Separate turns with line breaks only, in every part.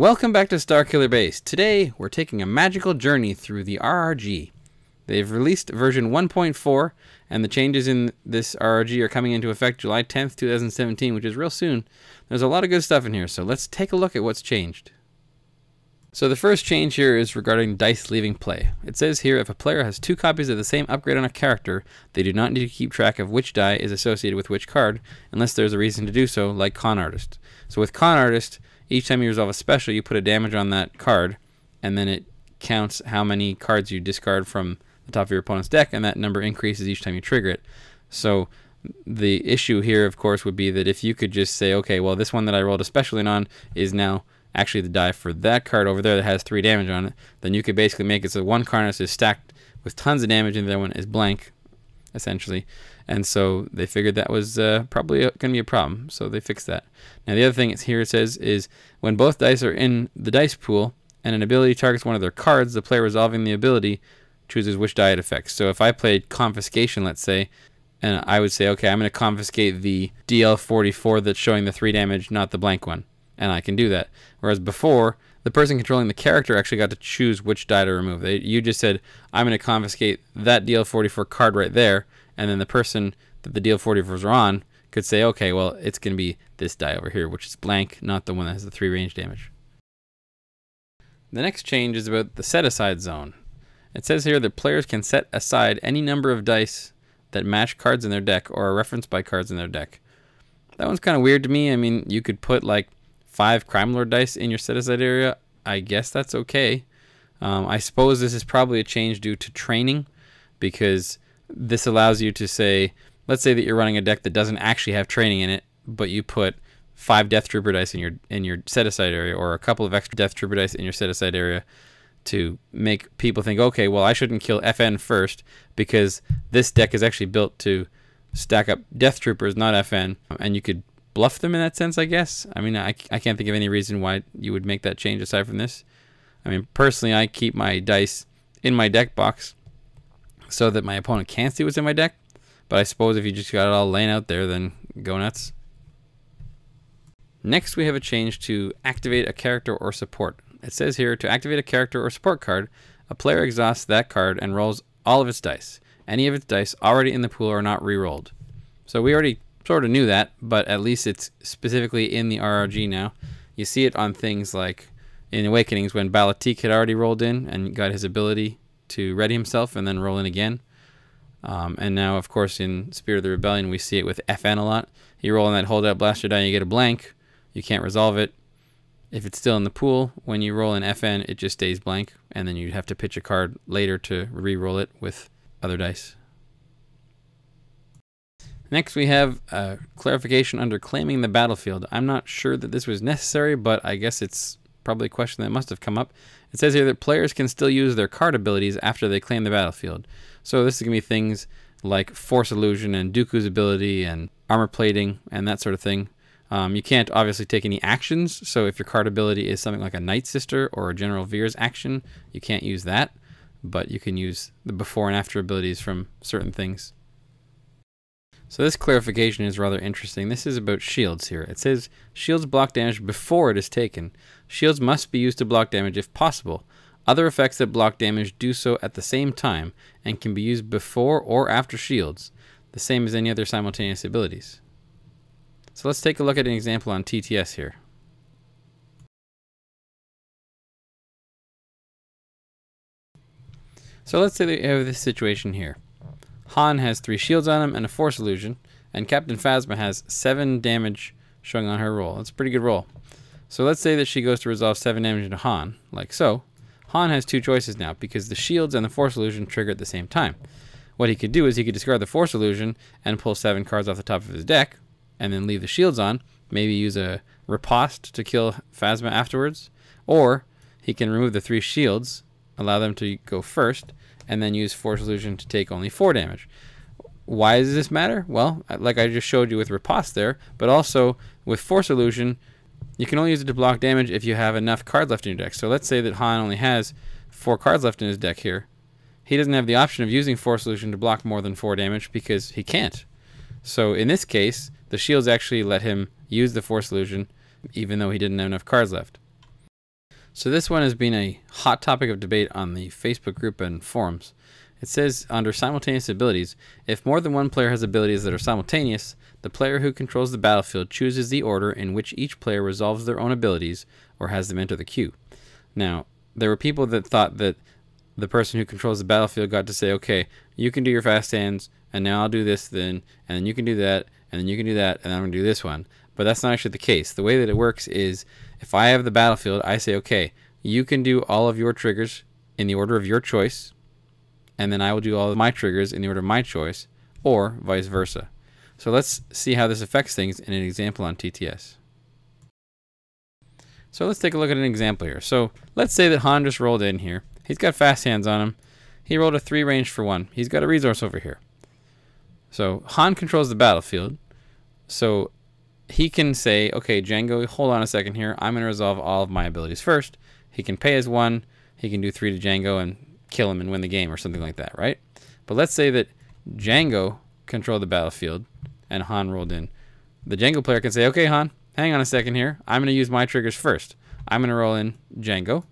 Welcome back to Starkiller Base. Today we're taking a magical journey through the RRG. They've released version 1.4 and the changes in this RRG are coming into effect July 10th, 2017, which is real soon. There's a lot of good stuff in here, so let's take a look at what's changed. So the first change here is regarding dice leaving play. It says here if a player has 2 copies of the same upgrade on a character, they do not need to keep track of which die is associated with which card unless there's a reason to do so, like Con Artist. So with Con Artist, each time you resolve a special, you put a damage on that card, and then it counts how many cards you discard from the top of your opponent's deck, and that number increases each time you trigger it. So the issue here, of course, would be that if you could just say, okay, well, this one that I rolled a special in on is now actually the die for that card over there that has 3 damage on it, then you could basically make it so one card is stacked with tons of damage and the other one is blank, essentially. And so they figured that was probably going to be a problem, so they fixed that. Now the other thing here it says is when both dice are in the dice pool and an ability targets one of their cards, the player resolving the ability chooses which die it affects. So if I played Confiscation, let's say, and I would say, okay, I'm going to confiscate the DL44 that's showing the 3 damage, not the blank one. And I can do that. Whereas before, the person controlling the character actually got to choose which die to remove. You just said, I'm going to confiscate that DL44 card right there, and then the person that the DL44s are on could say, okay, well, it's going to be this die over here, which is blank, not the one that has the 3 range damage. The next change is about the set-aside zone. It says here that players can set aside any number of dice that match cards in their deck or are referenced by cards in their deck. That one's kind of weird to me. I mean, you could put like 5 Crime Lord dice in your set-aside area. I guess that's okay. I suppose this is probably a change due to training, because this allows you to say, let's say that you're running a deck that doesn't actually have training in it, but you put 5 Death Trooper dice in your set-aside area, or a couple of extra Death Trooper dice in your set-aside area, to make people think, okay, well, I shouldn't kill FN first because this deck is actually built to stack up Death Troopers, not FN, and you could bluff them in that sense, I guess. I mean, I can't think of any reason why you would make that change aside from this. I mean, personally, I keep my dice in my deck box so that my opponent can't see what's in my deck, but I suppose if you just got it all laying out there, then go nuts. Next, we have a change to activate a character or support. It says here, to activate a character or support card, a player exhausts that card and rolls all of its dice. Any of its dice already in the pool are not re-rolled. So we already sort of knew that, but at least it's specifically in the RRG now. You see it on things like in Awakenings when Balatik had already rolled in and got his ability to ready himself and then roll in again. And now, of course, in Spirit of the Rebellion, we see it with FN a lot. You roll in that Holdout Blaster die and you get a blank. You can't resolve it. If it's still in the pool, when you roll in FN, it just stays blank, and then you have to pitch a card later to re-roll it with other dice. Next, we have a clarification under claiming the battlefield. I'm not sure that this was necessary, but I guess it's probably a question that must have come up. It says here that players can still use their card abilities after they claim the battlefield. So this is going to be things like Force Illusion and Dooku's ability and armor plating and that sort of thing. You can't obviously take any actions, so if your card ability is something like a Night Sister or a General Veer's action, you can't use that, but you can use the before and after abilities from certain things. So this clarification is rather interesting. This is about shields here. It says shields block damage before it is taken. Shields must be used to block damage if possible. Other effects that block damage do so at the same time and can be used before or after shields, the same as any other simultaneous abilities. So let's take a look at an example on TTS here. So let's say that we have this situation here. Han has 3 shields on him and a Force Illusion, and Captain Phasma has 7 damage showing on her roll. That's a pretty good roll. So let's say that she goes to resolve 7 damage into Han, like so. Han has 2 choices now, because the shields and the Force Illusion trigger at the same time. What he could do is he could discard the Force Illusion and pull 7 cards off the top of his deck, and then leave the shields on, maybe use a riposte to kill Phasma afterwards, or he can remove the 3 shields, allow them to go first, and then use Force Illusion to take only 4 damage. Why does this matter? Well, like I just showed you with riposte there, but also with Force Illusion, you can only use it to block damage if you have enough cards left in your deck. So let's say that Han only has 4 cards left in his deck here. He doesn't have the option of using Force Illusion to block more than 4 damage because he can't. So in this case, the shields actually let him use the Force Illusion even though he didn't have enough cards left. So this one has been a hot topic of debate on the Facebook group and forums. It says under simultaneous abilities, if more than one player has abilities that are simultaneous, the player who controls the battlefield chooses the order in which each player resolves their own abilities or has them enter the queue. Now, there were people that thought that the person who controls the battlefield got to say, okay, you can do your fast hands, and now I'll do this then, and then you can do that, and then you can do that, and I'm going to do this one. But that's not actually the case. The way that it works is, if I have the battlefield, I say, okay, you can do all of your triggers in the order of your choice, and then I will do all of my triggers in the order of my choice, or vice versa. So let's see how this affects things in an example on TTS. So let's take a look at an example here. So let's say that Han just rolled in here. He's got fast hands on him. He rolled a 3 range for 1. He's got a resource over here. So Han controls the battlefield. So he can say, okay, Django, hold on a second here. I'm going to resolve all of my abilities first. He can pay his 1. He can do 3 to Django and kill him and win the game or something like that, right? But let's say that Django controlled the battlefield and Han rolled in. The Django player can say, okay, Han, hang on a second here. I'm going to use my triggers first. I'm going to roll in Django.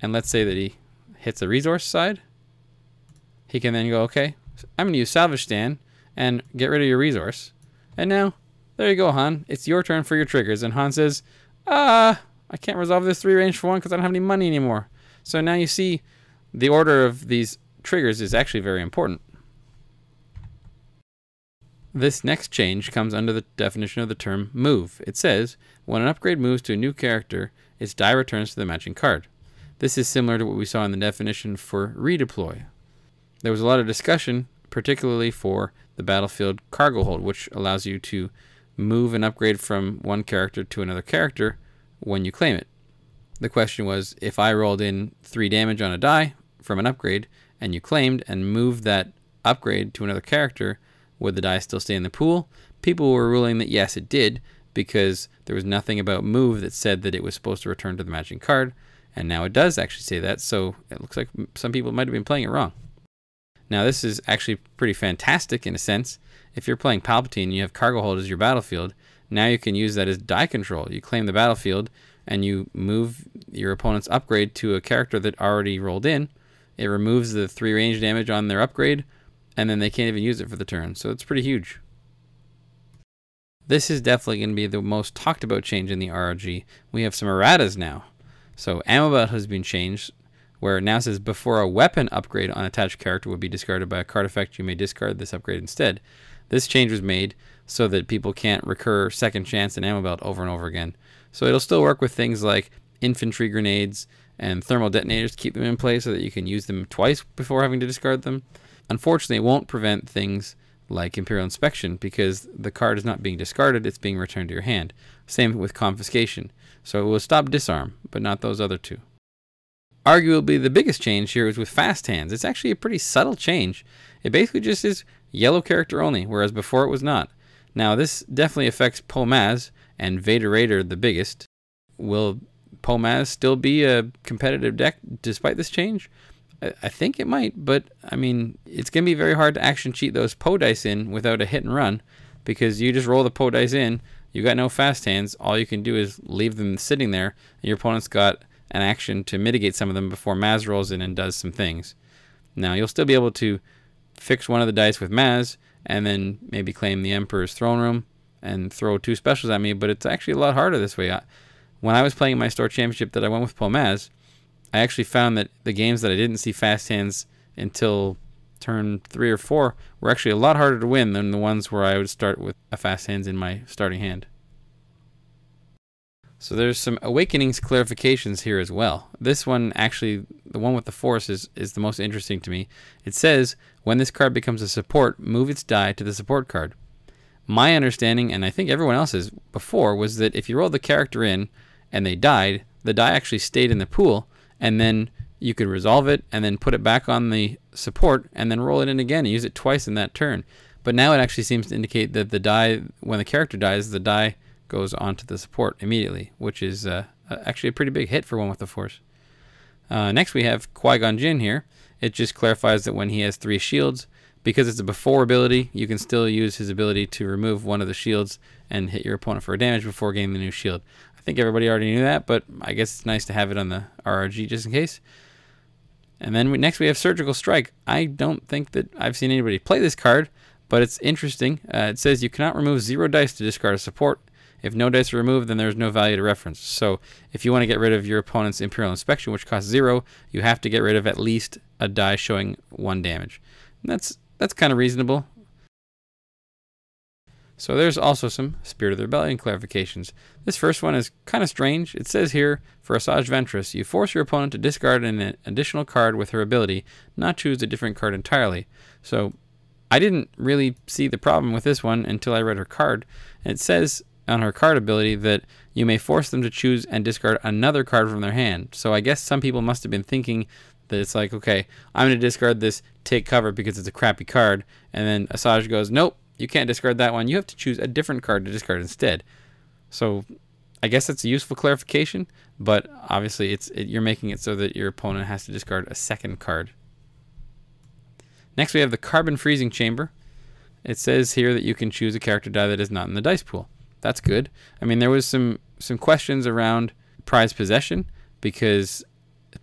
And let's say that he hits the resource side. He can then go, okay, I'm going to use Salvage Stand and get rid of your resource. And now, there you go, Han. It's your turn for your triggers. And Han says, I can't resolve this 3 range for 1 because I don't have any money anymore. So now you see the order of these triggers is actually very important. This next change comes under the definition of the term move. It says, when an upgrade moves to a new character, its die returns to the matching card. This is similar to what we saw in the definition for redeploy. There was a lot of discussion, particularly for the battlefield cargo hold, which allows you to move an upgrade from one character to another character when you claim it. The question was, if I rolled in 3 damage on a die from an upgrade and you claimed and moved that upgrade to another character, would the die still stay in the pool? People were ruling that yes, it did, because there was nothing about move that said that it was supposed to return to the matching card, and now it does actually say that, so it looks like some people might have been playing it wrong. Now this is actually pretty fantastic in a sense. If you're playing Palpatine and you have cargo hold as your battlefield, now you can use that as die control. You claim the battlefield and you move your opponent's upgrade to a character that already rolled in. It removes the 3 range damage on their upgrade, and then they can't even use it for the turn, so it's pretty huge. This is definitely going to be the most talked about change in the RRG. We have some erratas now. So ammo belt has been changed, where it now says before a weapon upgrade on attached character would be discarded by a card effect, you may discard this upgrade instead. This change was made so that people can't recur second chance and ammo belt over and over again. So it'll still work with things like infantry grenades and thermal detonators to keep them in place so that you can use them twice before having to discard them. Unfortunately, it won't prevent things like Imperial Inspection because the card is not being discarded, it's being returned to your hand. Same with Confiscation. So it will stop disarm, but not those other two. Arguably, the biggest change here is with fast hands. It's actually a pretty subtle change. It basically just is yellow character only, whereas before it was not. Now, this definitely affects Pomaz and Vader Raider the biggest. Will Pomaz still be a competitive deck despite this change? I think it might, but I mean, it's going to be very hard to action cheat those Po dice in without a hit and run, because you just roll the Po dice in, you got no fast hands, all you can do is leave them sitting there, and your opponent's got an action to mitigate some of them before Maz rolls in and does some things. Now, you'll still be able to fix one of the dice with Maz, and then maybe claim the Emperor's Throne Room and throw 2 specials at me, but it's actually a lot harder this way. When I was playing my store championship that I went with Pomaz, I actually found that the games that I didn't see fast hands until turn 3 or 4 were actually a lot harder to win than the ones where I would start with a fast hands in my starting hand. So there's some Awakenings clarifications here as well. This one, actually, the one with the Force is the most interesting to me. It says, when this card becomes a support, move its die to the support card. My understanding, and I think everyone else's before, was that if you rolled the character in and they died, the die actually stayed in the pool, and then you could resolve it and then put it back on the support and then roll it in again and use it twice in that turn. But now it actually seems to indicate that the die, when the character dies, the die goes onto the support immediately, which is actually a pretty big hit for one with the Force. Next we have Qui-Gon Jinn here. It just clarifies that when he has 3 shields, because it's a before ability, you can still use his ability to remove one of the shields and hit your opponent for a damage before gaining the new shield. I think everybody already knew that, but I guess it's nice to have it on the RRG just in case. And then next we have Surgical Strike. I don't think that I've seen anybody play this card, but it's interesting. It says you cannot remove 0 dice to discard a support. If no dice are removed, then there's no value to reference. So if you want to get rid of your opponent's Imperial Inspection, which costs 0, you have to get rid of at least a die showing 1 damage. And that's kind of reasonable. So there's also some Spirit of the Rebellion clarifications. This first one is kind of strange. It says here, for Asajj Ventress, you force your opponent to discard an additional card with her ability, not choose a different card entirely. So I didn't really see the problem with this one until I read her card. And it says on her card ability that you may force them to choose and discard another card from their hand. So I guess some people must have been thinking that it's like, okay, I'm going to discard this, take cover because it's a crappy card. And then Asajj goes, nope, you can't discard that one. You have to choose a different card to discard instead. So I guess that's a useful clarification, but obviously you're making it so that your opponent has to discard a second card. Next we have the Carbon Freezing Chamber. It says here that you can choose a character die that is not in the dice pool. That's good. I mean, there was some questions around prize possession, because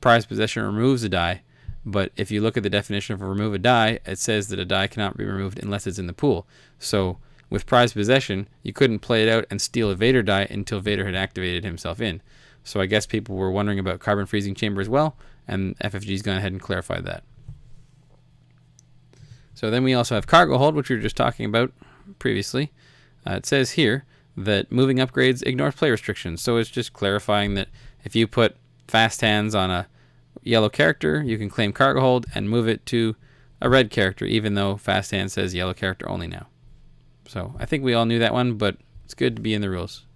prize possession removes a die. But if you look at the definition of remove a die, it says that a die cannot be removed unless it's in the pool. So with prize possession, you couldn't play it out and steal a Vader die until Vader had activated himself in. So I guess people were wondering about Carbon Freezing Chamber as well, and FFG's gone ahead and clarified that. So then we also have Cargo Hold, which we were just talking about previously. It says here that moving upgrades ignores play restrictions. So it's just clarifying that if you put fast hands on a yellow character, you can claim Cargo Hold and move it to a red character, even though fast hand says yellow character only now. So I think we all knew that one, but it's good to be in the rules.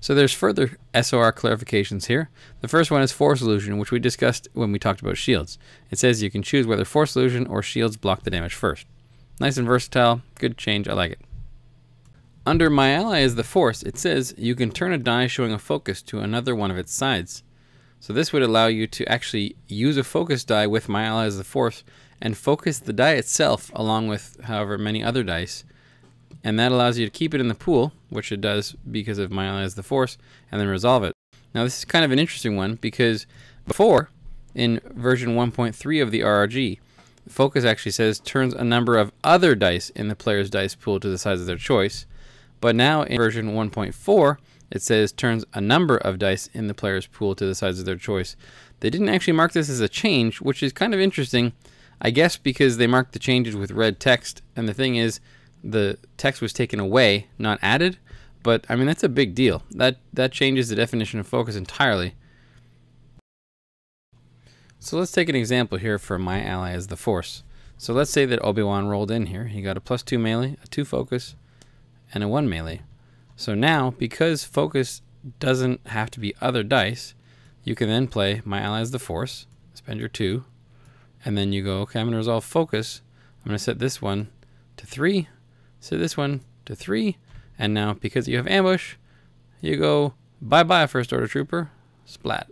So there's further SOR clarifications here. The first one is Force Illusion, which we discussed when we talked about shields. It says you can choose whether Force Illusion or shields block the damage first. Nice and versatile, good change, I like it. Under My Ally is the Force, it says you can turn a die showing a focus to another one of its sides. So this would allow you to actually use a focus die with My Ally as the Force and focus the die itself along with however many other dice. And that allows you to keep it in the pool, which it does because of My Ally as the Force, and then resolve it. Now this is kind of an interesting one because before, in version 1.3 of the RRG, focus actually says turns a number of other dice in the player's dice pool to the size of their choice. But now in version 1.4, it says turns a number of dice in the player's pool to the size of their choice. They didn't actually mark this as a change, which is kind of interesting, I guess because they marked the changes with red text, and the thing is, the text was taken away, not added. But I mean, that's a big deal. That changes the definition of focus entirely. So let's take an example here for My Ally as the Force. So let's say that Obi-Wan rolled in here. He got a +2 melee, a 2 focus, and a 1 melee. So now, because focus doesn't have to be other dice, you can then play My Ally as the Force, spend your 2, and then you go, okay, I'm going to resolve focus. I'm going to set this one to 3, set this one to 3, and now because you have ambush, you go bye-bye First Order Trooper, splat.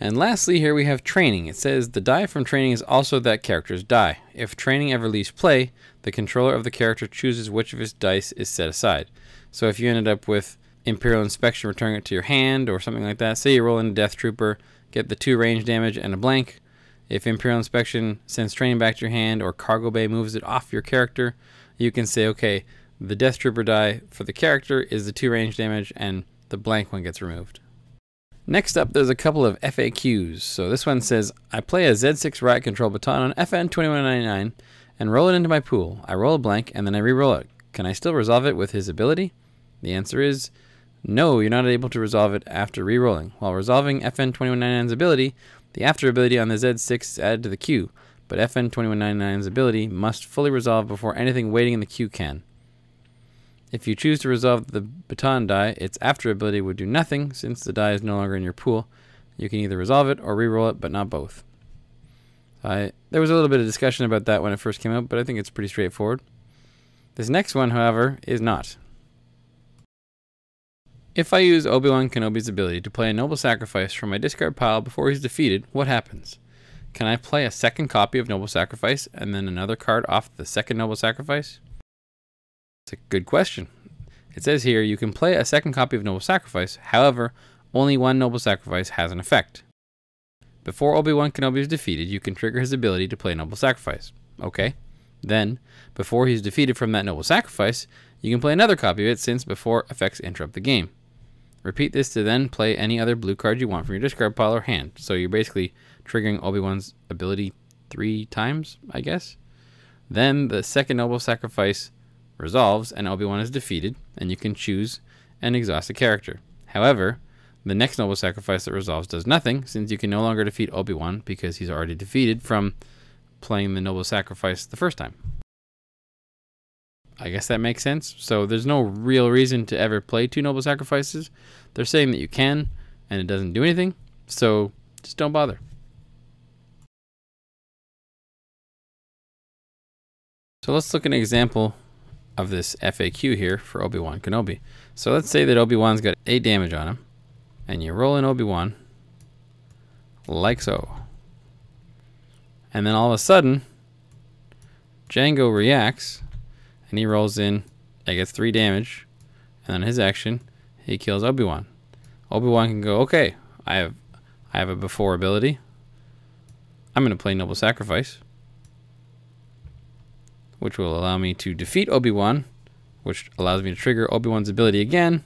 And lastly here we have training. It says the die from training is also that character's die. If training ever leaves play, the controller of the character chooses which of his dice is set aside. So if you ended up with Imperial Inspection, returning it to your hand or something like that, say you roll in a Death Trooper, get the 2 range damage and a blank. If Imperial Inspection sends training back to your hand or Cargo Bay moves it off your character, you can say, okay, the Death Trooper die for the character is the 2 range damage and the blank one gets removed. Next up, there's a couple of FAQs. So this one says, I play a Z6 Riot Control Baton on FN 2199 and roll it into my pool. I roll a blank and then I re-roll it. Can I still resolve it with his ability? The answer is no, you're not able to resolve it after re-rolling. While resolving FN 2199's ability, the after ability on the Z6 is added to the queue, but FN 2199's ability must fully resolve before anything waiting in the queue can. If you choose to resolve the baton die, its after ability would do nothing since the die is no longer in your pool. You can either resolve it or re-roll it, but not both. There was a little bit of discussion about that when it first came out, but I think it's pretty straightforward. This next one, however, is not. If I use Obi-Wan Kenobi's ability to play a Noble Sacrifice from my discard pile before he's defeated, what happens? Can I play a second copy of Noble Sacrifice and then another card off the second Noble Sacrifice? It's a good question. It says here you can play a second copy of Noble Sacrifice, however, only one Noble Sacrifice has an effect. Before Obi-Wan Kenobi is defeated, you can trigger his ability to play Noble Sacrifice. Okay. Then, before he's defeated from that Noble Sacrifice, you can play another copy of it since before effects interrupt the game. Repeat this to then play any other blue card you want from your discard pile or hand. So you're basically triggering Obi-Wan's ability 3 times, I guess. Then the second Noble Sacrifice resolves and Obi-Wan is defeated, and you can choose and exhaust a character. However, the next Noble Sacrifice that resolves does nothing, since you can no longer defeat Obi-Wan because he's already defeated from playing the Noble Sacrifice the first time. I guess that makes sense. So there's no real reason to ever play 2 Noble Sacrifices. They're saying that you can, and it doesn't do anything, so just don't bother. So let's look at an example of this FAQ here for Obi-Wan Kenobi. So let's say that Obi-Wan's got 8 damage on him, and you roll in Obi-Wan like so. And then all of a sudden, Django reacts, and he rolls in, he gets 3 damage, and on his action, he kills Obi-Wan. Obi-Wan can go, okay, I have a before ability. I'm going to play Noble Sacrifice, which will allow me to defeat Obi-Wan, which allows me to trigger Obi-Wan's ability again.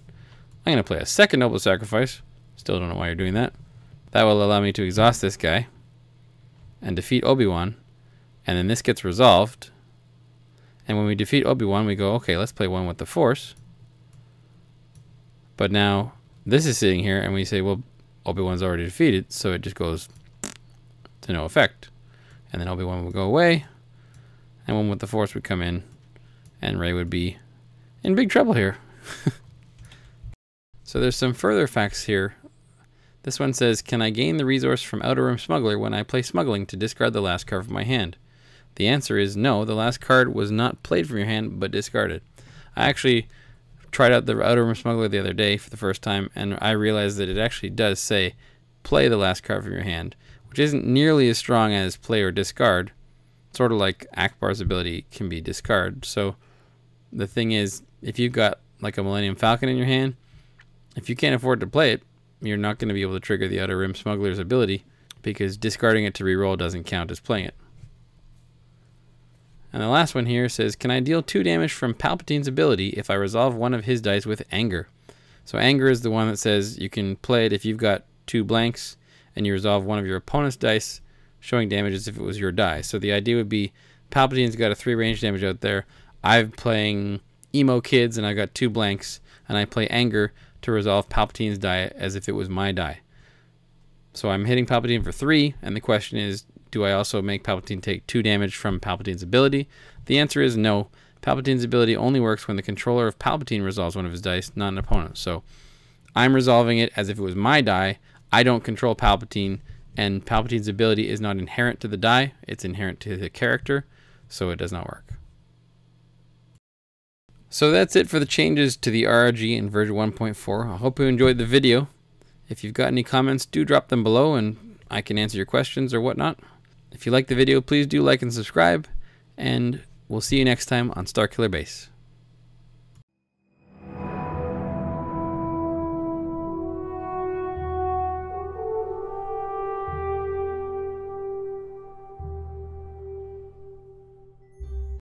I'm going to play a second Noble Sacrifice. Still don't know why you're doing that. That will allow me to exhaust this guy and defeat Obi-Wan, and then this gets resolved. And when we defeat Obi-Wan, we go, okay, let's play one with the Force. But now this is sitting here, and we say, well, Obi-Wan's already defeated, so it just goes to no effect. And then Obi-Wan would go away, and one with the Force would come in, and Rey would be in big trouble here. So there's some further facts here. This one says, can I gain the resource from Outer Rim Smuggler when I play Smuggling to discard the last card from my hand? The answer is no, the last card was not played from your hand, but discarded. I actually tried out the Outer Rim Smuggler the other day for the first time, and I realized that it actually does say, play the last card from your hand, which isn't nearly as strong as play or discard. Sort of like Akbar's ability can be discard. So the thing is, if you've got like a Millennium Falcon in your hand, if you can't afford to play it, you're not going to be able to trigger the Outer Rim Smuggler's ability, because discarding it to reroll doesn't count as playing it. And the last one here says, can I deal 2 damage from Palpatine's ability if I resolve one of his dice with Anger? So Anger is the one that says you can play it if you've got 2 blanks and you resolve one of your opponent's dice, showing damage as if it was your die. So the idea would be Palpatine's got a 3 range damage out there. I'm playing Emo Kids and I got 2 blanks, and I play Anger to resolve Palpatine's die as if it was my die. So I'm hitting Palpatine for 3, and the question is, do I also make Palpatine take 2 damage from Palpatine's ability? The answer is no. Palpatine's ability only works when the controller of Palpatine resolves one of his dice, not an opponent. So I'm resolving it as if it was my die. I don't control Palpatine, and Palpatine's ability is not inherent to the die. It's inherent to the character, so it does not work. So that's it for the changes to the RRG in version 1.4. I hope you enjoyed the video. If you've got any comments, do drop them below and I can answer your questions or whatnot. If you like the video, please do like and subscribe, and we'll see you next time on Starkiller Base.